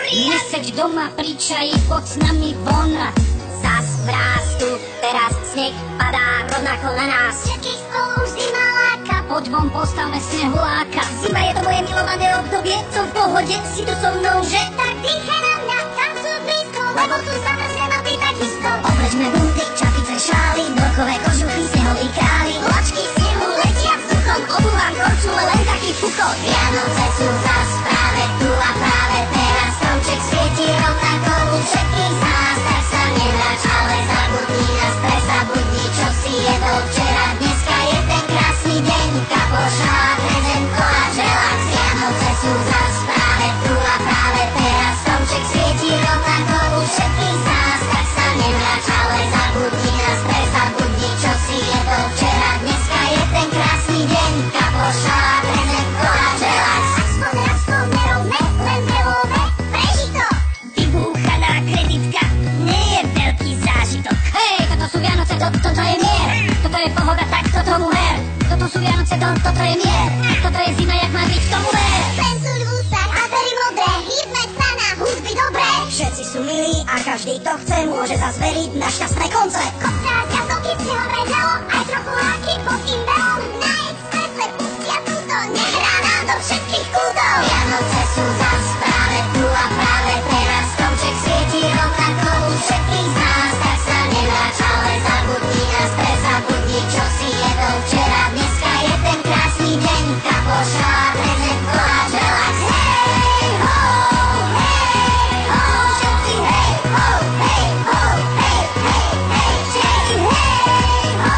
Neseď doma pri čaji, poď s nami von. Zas vrástu, teraz sneh padá rovnako na nás. Všetkých spolu už zima láka. Poď von, postavme snehuláka. Zima je to moje milované obdobie, som v pohode, si tu so mnou, že? Tak dýchaj na mňa, tam sú blízko, lebo tu zamrznem a ty takisto. Oblečme bunty, čapice, šály, norkové kožuchy, snehoví králi. Vlačky snehu letia vzduchom, obúvam korčule, len taký fukot. Vianoce sú zas práve tu a práve teraz. Stromček svieti rovnako u všetkých z nás. Tak sa nevráč, ale zabudni nás, prezabudni, čo si jedol včera. Dneska je ten krásny deň, kapoša, prezentko a želák. Vianoce sú zas práve tu a práve teraz. Stromček svieti rovnako u všetkých z nás. Tak sa nevráč, ale zabudni nás, prezabudni, čo si jedol včera. Dneska je ten krásny deň, kapoša, prezentko a želák. Aspoň raz to nerovné, len veľové, preži to. Vybúchaná kreditka nie je veľký zážitok. Hej, toto sú Vianoce, toto je mier. Toto je pohoda, tak toto mu her. Toto sú Vianoce, toto je mier. Toto je zima, jak má byť, tomu ver. Penzuľ v ústach a pery modré, hýbme sa na hudby dobré. Všetci sú milí a každý to chce, môže zas veriť na šťastné konce. Kopca z jablky si ho rezalo, aj trochu háky pod imbelom. Na Expresse pustia túto, nech hrá nám do všetkých kútov. Vianoce sú zas práve tu a práve teraz. Stromček svieti rovnako u všetkých z nás. Tak sa nevráč, ale zabudni nás, prezabudni, čo si jedol včera. Dneska je ten krásny deň, kapoša, prezentko a želák. Hej ho, všetci hej ho, hej ho, hej, hej, hej, všetci hej ho,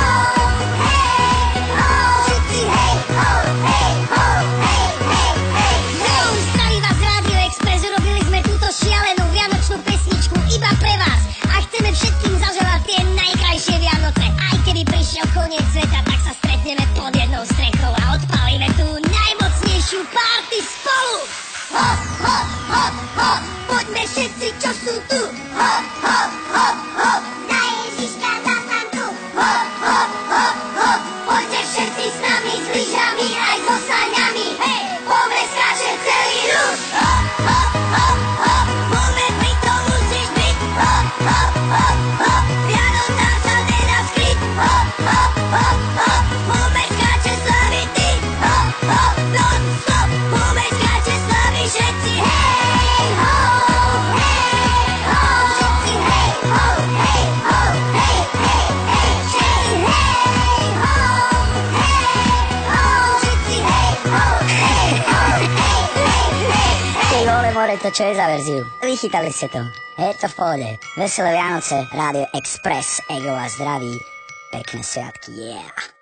všetci hej ho, hej ho, hej, hej, hej, hej. Zdraví vás Rádio Express, urobili sme túto šialenú vianočnú pesničku iba pre vás. A chceme všetkým zaželať tie najkrajšie Vianoce. Aj keby prišiel koniec sveta, tak sa stretneme pod jednou strechou a odpálime tú najmocnejšiu party spolu. Ho, ho, ho, ho, poďme všetci, čo sú tu. Ho, ho, ho, ho, Za Ježiška zastanku. ho, ho, ho, ho, poďte všetci s nami, s lyžami aj so saňami. Hej, poďme skáče celý ruch. Ho, ho, ho, ho, poďme pri tom musíš byť. Ho, ho, ho, ho, Vianocám sa nedá skryť. Ho, ho, ho, ho, poďme skáče slaviť ty. Ho, ho, non stop, poďme skáče slaviť všetci. Hej, ho, všetci hej, ho, hej, ho, hej, hej, hej, všetci hej, ho, všetci hej, ho, hej, ho, hej, hej, hej. Ty vole more, to čo je za verziu? Vychytali ste to. Je to v pohode. Veselé Vianoce, Rádio Express, Ego a zdraví. Pekné sviatky, yeah.